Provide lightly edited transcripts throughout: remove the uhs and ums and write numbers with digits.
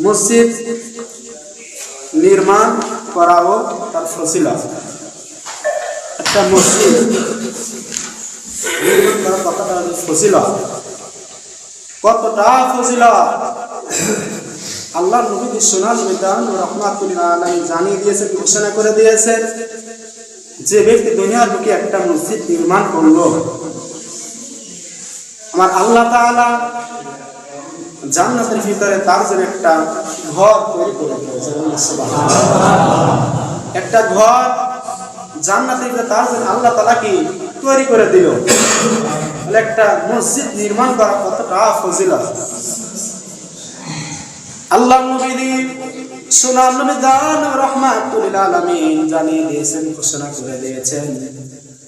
মসজিদ নির্মাণ করাও তার ফজিলত। একটা মসজিদ নির্মাণ করা কতটা ফজিলত, কতটা ফজিলত আল্লাহ নবী বিশ্বনাথ বিধান রহমাতুল্লাহ আলাইহি জানিয়ে দিয়েছেন, ঘোষণা করে দিয়েছেন, যে ব্যক্তি দুনিয়ার বুকে একটা মসজিদ নির্মাণ করলো, আমার আল্লাহ তাআলা জান্নাতের ভিতরে তার জন্য একটা ঘর তৈরি করে দিয়েছেন। একটা ঘর জান্নাতের ভিতরে তার জন্য আল্লাহ তাআলা কি তৈরি করে দিল। একটা মসজিদ নির্মাণ করা কতটা ফজিলত আল্লাহ নবী সোনার নবী দান রহমাতুল আলামিন জানিয়ে দিয়েছেন, ঘোষণা করে দিয়েছেন।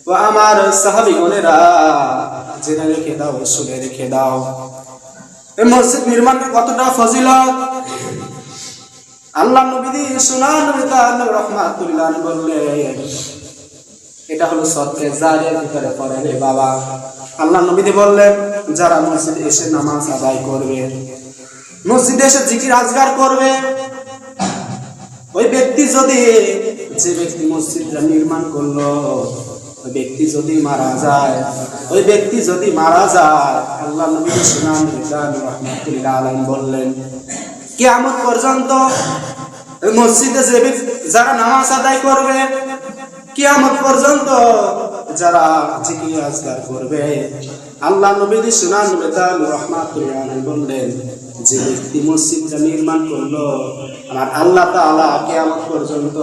ও আমার সাহাবীগণেরা, জেনে রেখে দাও, শুনে রেখে দাও, এই মসজিদ নির্মাণের কতটা ফজিলত আল্লাহ নবী সোনার নবী দান রহমাতুল আলামিন বললেন, এটা হলো সদকা জারিয়ার ভিতরে পড়ে রে বাবা। আল্লাহ নবী বললেন, যারা মসজিদে এসে নামাজ আদায় করবে, মসজিদে এসে জিকির আজকার করবে, ওই ব্যক্তি যদি, যে ব্যক্তি মসজিদটা নির্মাণ করলো, ওই ব্যক্তি যদি মারা যায়, ওই ব্যক্তি যদি মারা যায়, আল্লাহ নবী রাহমাতুল্লাহ আলাইহি বললেন, কিয়ামত পর্যন্ত ওই মসজিদে যে যারা নামাজ আদায় করবে, কিয়ামত পর্যন্ত যারা জিকির আজকার করবে, আল্লাহ নবী রাহমাতুল্লাহ আলাইহি বললেন, যে ব্যক্তি মসজিদটা নির্মাণ করলো, আমার আল্লাহ তাআলা কিয়ামত পর্যন্ত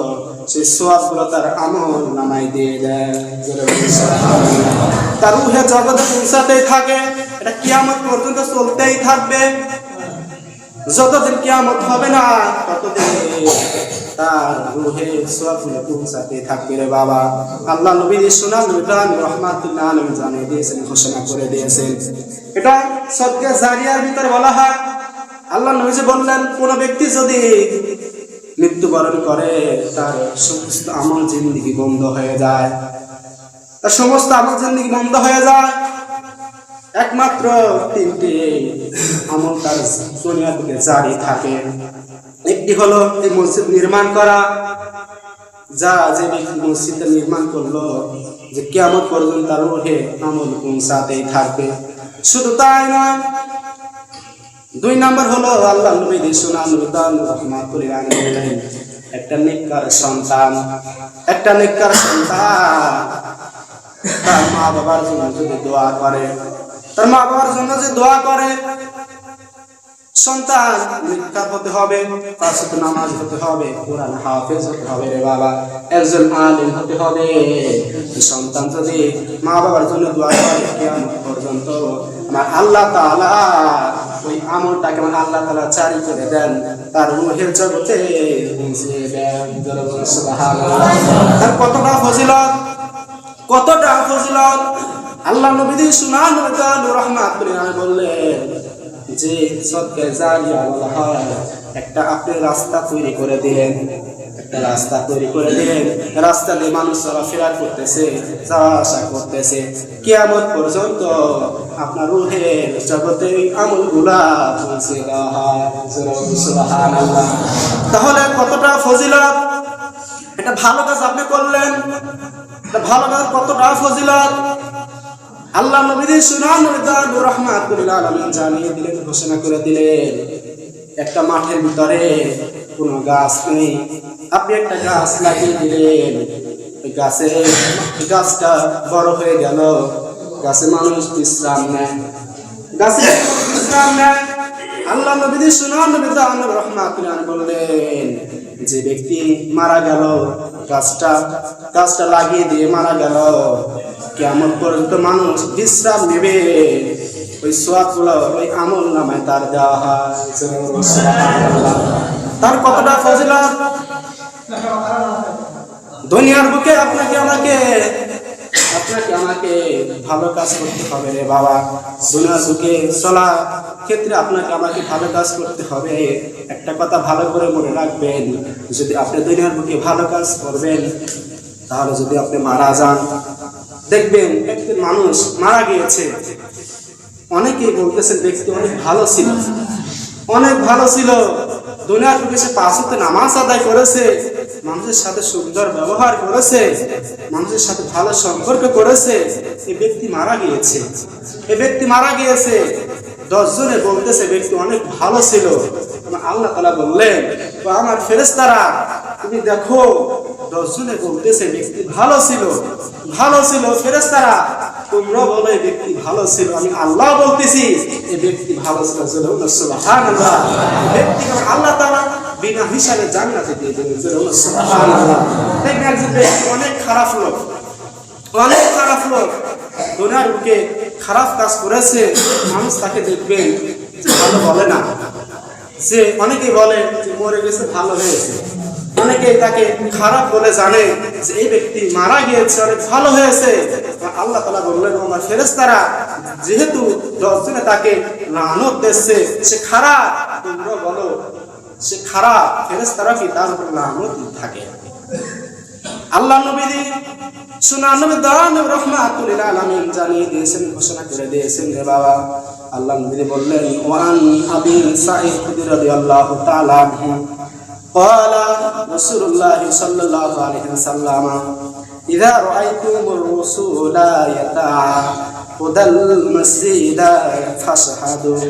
সেই সওয়াবগুলো তার আমল নামায় দিয়ে দেয়। তার রূহে জগতে পৌঁছাতেই থাকে, এটা কিয়ামত পর্যন্ত চলতেই থাকবে। যতদিন কিয়ামত হবে না, ততদিন তার রূহে সওয়াবগুলো পৌঁছাতেই থাকবে রে বাবা। আল্লাহ নবী সোনার নবী রহমাতুল্লাহ আলাইহি জানিয়ে দিয়েছেন, ঘোষণা করে দিয়েছেন, এটা সদকা জারিয়ার ভিতরে বলা হয়। আল্লাহ নবী বললেন, কোন ব্যক্তি যদি মৃত্যুবরণ করে, তার সমস্ত আমল জিন্দেগি বন্ধ হয়ে যায়, তার সমস্ত আমল জিন্দেগি বন্ধ হয়ে যায়। একমাত্র তিনটি আমল তার দুনিয়ার বুকে জারি থাকে। একটি হলো এই মসজিদ নির্মাণ করা, যা যে ব্যক্তি মসজিদটা নির্মাণ করলো, যে কিয়ামত পর্যন্ত তার রূহে আমল পৌঁছাতেই থাকবে। শুধু তাই নয়, দুই নাম্বার হলো আল্লাহ নবী সোনার নবী রহমাতুল্লাহ আলাইহি বলেন, একটা নেককার সন্তান, একটা নেককার সন্তান তার মা বাবার জন্য যদি দোয়া করে, তার মা বাবার জন্য যে দোয়া করে, সন্তান নেককার হতে হবে, পাঁচ ওয়াক্ত নামাজ হতে হবে, কোরআন হাফেজ হতে হবে রে বাবা, একজন আলেম হতে হবে। সন্তান যদি মা বাবার জন্য দোয়া করে, কিয়ামত পর্যন্ত আমার আল্লাহ তাআলা ওই আমলটাকে আমার আল্লাহ তাআলা জারি করে দেন, তার রূহের জগতে পৌঁছে দেন। সুবহানাল্লাহ। তার কতটা ফজিলত, কতটা ফজিলত আল্লাহ নবী সোনার নবী রহমাতুল্লাহ আলাইহি বললেন, যে সদকা জারিয়া বলা হয়, একটা আপনি রাস্তা তৈরি করে দিলেন, একটা রাস্তা তৈরি করে দিলেন, রাস্তা দিয়ে মানুষ চলাফেরা করতেছে, যাওয়া আসা করতেছে, কিয়ামত পর্যন্ত আপনার রূহের জগতে আমলগুলা পৌঁছে দেওয়া হয়। সুবহানাল্লাহ। তাহলে কতটা ফজিলত, একটা ভালো কাজ আপনি করলেন, একটা ভালো কাজ কতটা ফজিলত আল্লাহ নবী সোনার নবী রহমাতুল্লাহ আলাইহি জানিয়ে দিলেন, ঘোষণা করে দিলেন। একটা মাঠের ভিতরে কোনো গাছ নেই, আপনি একটা গাছ লাগিয়ে দিলেন, ওই গাছটা বড় হয়ে গেল, গাছে মানুষ বিশ্রাম নেয়, গাছে বিশ্রাম নেয়। আল্লাহ নবী সোনার নবী রহমাতুল্লাহ আলাইহি বললেন, যে ব্যক্তি মারা গেল, গাছটা লাগিয়ে দিয়ে মারা গেল, কিয়ামত পর্যন্ত মানুষ বিশ্রাম নেবে, ওই সওয়াবগুলো ওই আমল নামায় তার দেওয়া হয়। তার কতটা ফজিলত দুনিয়ার বুকে আপনাকে আমাকে ভালো কাজ করতে হবে রে বাবা। দুনিয়ার বুকে চলা ক্ষেত্রে আপনাকে আমাকে ভালো কাজ করতে হবে। একটা কথা ভালো করে মনে রাখবেন, যদি আপনি দুনিয়ার বুকে ভালো কাজ করবেন, তাহলে যদি আপনি মারা যান, দেখবেন একজন মানুষ মারা গিয়েছে, অনেকেই বলতেছেন ব্যক্তি অনেক ভালো ছিল, দুনিয়ার বুকে সে 5 ওয়াক্ত নামাজ আদায় করেছে, মানুষের সাথে সুন্দর ব্যবহার করেছে, মানুষের সাথে ভালো সম্পর্ক করেছে, এই ব্যক্তি মারা গিয়েছে। এই ব্যক্তি মারা গিয়েছে, 10 জনে বলতেছে ব্যক্তি অনেক ভালো ছিল। আল্লাহ তাআলা বললেন, তো আমার ফেরেশতারা তুমি দেখো, 10 জনে বলতেছে ব্যক্তি ভালো ছিল, ভালো ছিল। ফেরেশতারা তোমরা বলো এই ব্যক্তি ভালো ছিল, আমি আল্লাহ বলতেছি এই ব্যক্তি ভালো ছিল। সুবহানাল্লাহ। ব্যক্তিকে আল্লাহ তাআলা বিনা হিসাবে জান্নাতে দিয়ে দেবেন। সুবহানাল্লাহ। দেখবেন একজন ব্যক্তি অনেক খারাপ লোক, অনেক খারাপ লোক, দুনিয়ার বুকে খারাপ কাজ করেছে, মানুষ তাকে দেখবেন যে ভালো বলে না, যে অনেকেই বলে যে মরে গেছে ভালো হয়েছে, অনেকেই তাকে খারাপ বলে জানে যে এই ব্যক্তি মারা গিয়েছে অনেক ভালো হয়েছে। আল্লাহ তাআলা বললেন আমার ফেরেশতারা যেহেতু 10 জনে তাকে লানত দিচ্ছে সে খারাপ, তোমরা বলো সে খারাপ, ফেরেশতারা কি তার উপর লানত থাকে? আল্লাহ নবী সুনান নবী দান রাহমাতুল লিল আলামিন জানিয়ে দিয়েছেন, ঘোষণা করে দিয়েছেন রে বাবা। আল্লাহ নবী বললেন ওয়ান আবি সাঈদ খুদরি রাদিয়াল্লাহু তাআলা আনহু قال رسول الله صلى الله عليه وسلم إذا رأيتم الرسول يتعاقد المسجد فاشهدوا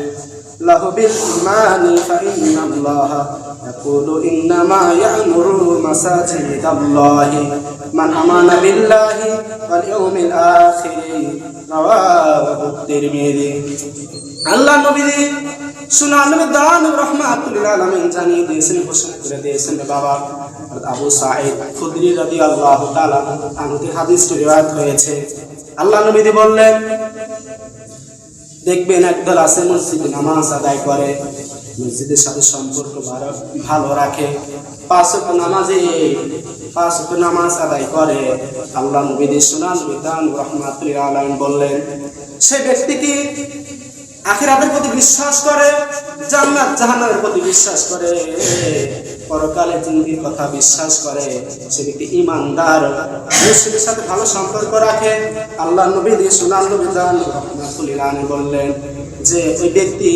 له بالإيمان فإن الله يقول إنما يعمر مساجد الله من آمن بالله واليوم الآخر رواه الترمذي। আল্লাহ নবী সুনান নবী দান রাহমাতুল লিল আলামিন জানিয়ে দিয়েছেন, ঘোষণা করে দিয়েছেন বাবা। আবু সাঈদ খুদরি রাদিয়াল্লাহু তাআলা আনহু হাদিসটি রিওয়ায়াত হয়েছে। আল্লাহ নবী বললেন দেখবেন একদল আছে মসজিদে নামাজ আদায় করে, মসজিদের সাথে সম্পর্ক ভালো রাখে, 5 ওয়াক্ত নামাজ আদায় করে। আল্লাহ নবী সুনান নবী দান রাহমাতুল লিল আলামিন বললেন সেই ব্যক্তি কি আখিরাতের প্রতি বিশ্বাস করে, জান্নাত জাহান্নামের প্রতি বিশ্বাস করে, পরকালে জিন্দির কথা বিশ্বাস করে, সে ব্যক্তি ঈমানদার, মুসলিমের সাথে ভালো সম্পর্ক রাখে। আল্লাহ নবী সুনান নবী দান রাহমাতুল লিল আলামিন বললেন যে ওই ব্যক্তি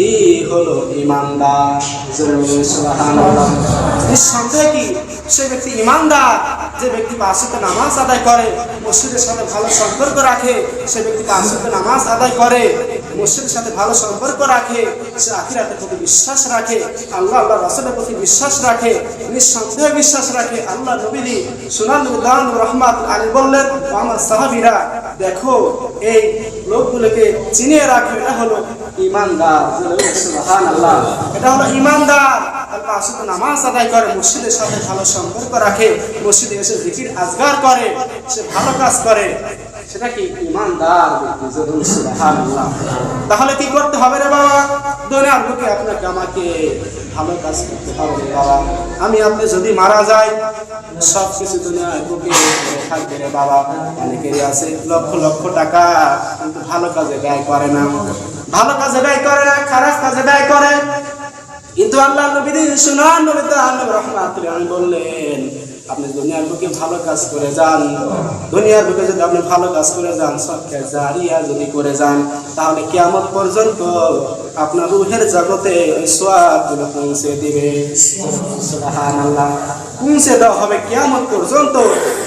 হলো ঈমানদার। সুবহানাল্লাহ। নিঃসন্দেহে কি সে ব্যক্তি ঈমানদার, যে ব্যক্তি 5 ওয়াক্ত নামাজ আদায় করে, মসজিদের সাথে ভালো সম্পর্ক রাখে, সে ব্যক্তি 5 ওয়াক্ত নামাজ আদায় করে, মসজিদের সাথে ভালো সম্পর্ক রাখে, সে আখিরাতের প্রতি বিশ্বাস রাখে, আল্লাহ রাসূলের প্রতি বিশ্বাস রাখে, নিঃসন্দেহে বিশ্বাস রাখে। আল্লাহ নবী সুনান নবী দান রাহমাতুল আলাইহি বললেন আমার সাহাবীরা দেখো এই লোকগুলোকে চিনিয়ে রাখো, এটা হলো ঈমানদার। সুবহানাল্লাহ। এটা হলো ঈমানদার, 5 ওয়াক্ত নামাজ আদায় করে, মসজিদের সাথে ভালো সম্পর্ক রাখে, মসজিদে এসে জিকির আজগার করে, সে ভালো কাজ করে, সেটা কি ঈমানদার ব্যক্তি। সুবহানাল্লাহ। তাহলে কি করতে হবে রে বাবা? দুনিয়ার বুকে আপনাকে আমাকে ভালো কাজ করতে হবে রে বাবা। আমি আপনি যদি মারা যাই সব কিছু দুনিয়ার বুকে থাকবে রে বাবা। অনেকেরই আছে লক্ষ লক্ষ টাকা কিন্তু ভালো কাজে ব্যয় করে না, ভালো কাজে ব্যয় করে না, খারাপ কাজে ব্যয় করে। কিন্তু আল্লাহ নবী সুনান নবী দান রাহমাতুল আলাইহি বললেন আপনি দুনিয়ার বুকে ভালো কাজ করে যান, দুনিয়ার বুকে যদি আপনি ভালো কাজ করে যান, সদকা জারিয়া যদি করে যান, তাহলে কিয়ামত পর্যন্ত আপনার রূহের জগতে ওই সওয়াবগুলো পৌঁছে দিবে। সুবহানাল্লাহ। পৌঁছে দেওয়া হবে কিয়ামত পর্যন্ত,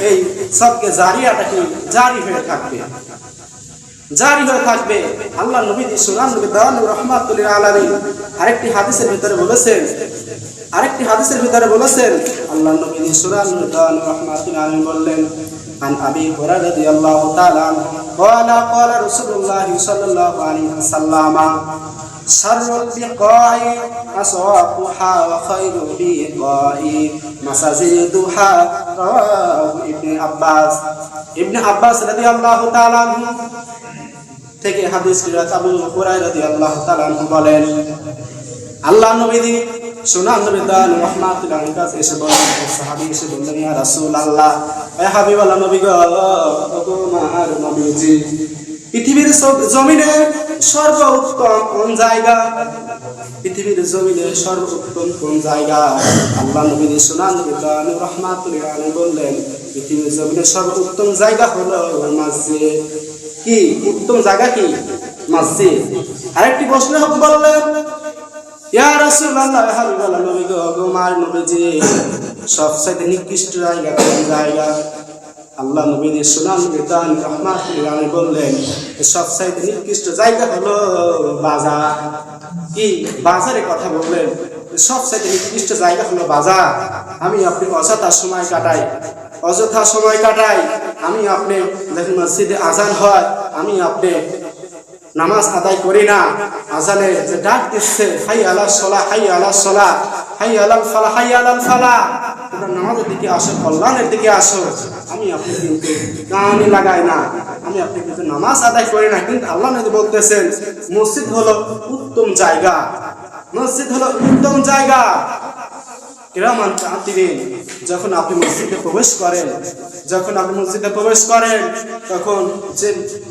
এই সদকা জারিয়াটা কি জারি হয়ে থাকবে, জারি হয়ে থাকবে। আল্লাহ নবী সুনান নবী দান রাহমাতুল আলাইহি আরেকটি হাদিসের ভিতরে বলেছেন, আল্লাহ নবী সুনান নবী দান রাহমাতুল আলাইহি বললেন عن أبي هريرة رضي الله تعالى عنه قال رسول الله صلى الله عليه وسلم شر البقاع أسواقها وخير البقاع مساجدها رواه ابن عباس رضي الله تعالى عنه থেকে হাদিস riwayat আবু হুরায়রা রাদিয়াল্লাহু তাআলা আনহু বলেন আল্লাহ নবী সুনান নবী দান রাহমাতুল আলাইহি কাছে এসে বললেন, সাহাবী এসে বললেন ইয়া রাসূলুল্লাহ, হে হাবিবাল্লাহ নবী গো, তোমার নবীজি পৃথিবীর জমিনে সর্বোত্তম কোন জায়গা, পৃথিবীর জমিনে সর্বোত্তম কোন জায়গা? আল্লাহ নবী সুনান নবী দান রাহমাতুল আলাইহি বললেন পৃথিবীর জমিনে সর্বোত্তম জায়গা হলো মসজিদ। কি উত্তম জায়গা? কি মসজিদ। আরেকটি প্রশ্ন বললেন ইয়া রাসূলুল্লাহ হাবিবাল্লাহ নবী গো আমার নবীজি সবচেয়ে নিকৃষ্ট জায়গা কোন জায়গা? আল্লাহ নবীর সুনাম বিতান রাহমাতুল্লাহ আলাইহি বললেন সবচেয়ে নিকৃষ্ট জায়গা হলো বাজার। কি বাজারে কথা বললেন? সবচেয়ে নিকৃষ্ট জায়গা হলো বাজার। আমি আপনি অযথা সময় কাটাই, আমি আপনি যখন মসজিদে আজান হয় আমি আপনি নামাজ আদায় করি না। আজানে যে ডাক দিচ্ছে হাই আলাস সালাহ, হাই আলাস সালাহ, হাই আলাল ফালাহ, হাই আলাল ফালাহ, তোমরা নামাজের দিকে আসো, কল্যাণের দিকে আসো, আমি আপনি কিন্তু কানে লাগাই না, আমি আপনি কিন্তু নামাজ আদায় করি না। কিন্তু আল্লাহ নবী বলতেছেন মসজিদ হলো উত্তম জায়গা, মসজিদ হলো উত্তম জায়গা। কিরামান কাতিবিন, যখন আপনি মসজিদে প্রবেশ করেন তখন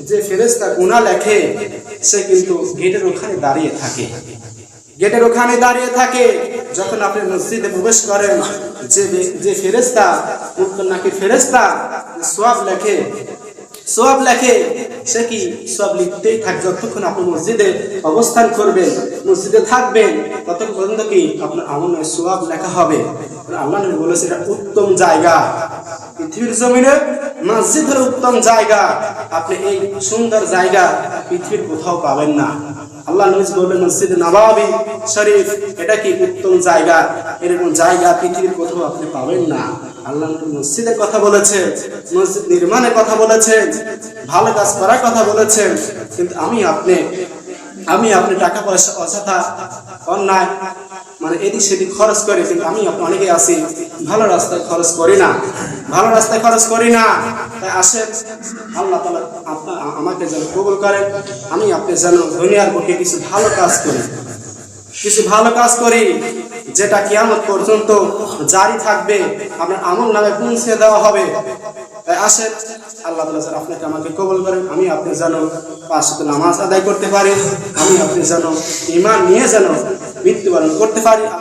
যে ফেরেশতা গুনাহ লেখে সে কিন্তু গেটের ওখানে দাঁড়িয়ে থাকে। যখন আপনি মসজিদে প্রবেশ করেন যে ফেরেশতা মুত্তাকি ফেরেশতা সওয়াব লেখে সে কি সব লিখতেই থাকে। যতক্ষণ আপনি মসজিদে অবস্থান করবেন, মসজিদে থাকবেন, ততক্ষণ পর্যন্ত কি আপনার আমলের সওয়াব লেখা হবে। আল্লাহ নবী বলেছেন এটা উত্তম জায়গা, পৃথিবীর জমিনে মসজিদ হলো উত্তম জায়গা। আপনি এই সুন্দর জায়গা পৃথিবীর কোথাও পাবেন না। আল্লাহ নবী বললেন মসজিদ নববী শরীফ এটা কি উত্তম জায়গা, এরকম জায়গা পৃথিবীর কোথাও আপনি পাবেন না। আল্লাহ নবী মসজিদের কথা বলেছেন, মসজিদ নির্মাণের কথা বলেছেন, ভালো কাজ করার কথা বলেছেন। কিন্তু আমি আপনি টাকা পয়সা অযথা অন্যায় মানে এদিক সেদিক খরচ করে, কিন্তু আমি আপনি অনেকে আছি ভালো রাস্তায় খরচ করি না। তাই আসেন আল্লাহ তাআলা আমাকে যেন কবুল করেন, আমি আপনি যেন দুনিয়ার বুকে কিছু ভালো কাজ করি যেটা কিয়ামত পর্যন্ত জারি থাকবে, আপনার আমল নামে পৌঁছে দেওয়া হবে। তাই আসেন আল্লাহ তাআলা যেন আপনাকে আমাকে কবুল করেন, আমি আপনি যেন 5 ওয়াক্ত নামাজ আদায় করতে পারি, আমি আপনি যেন ঈমান নিয়ে যেন মৃত্যুবরণ করতে পারি।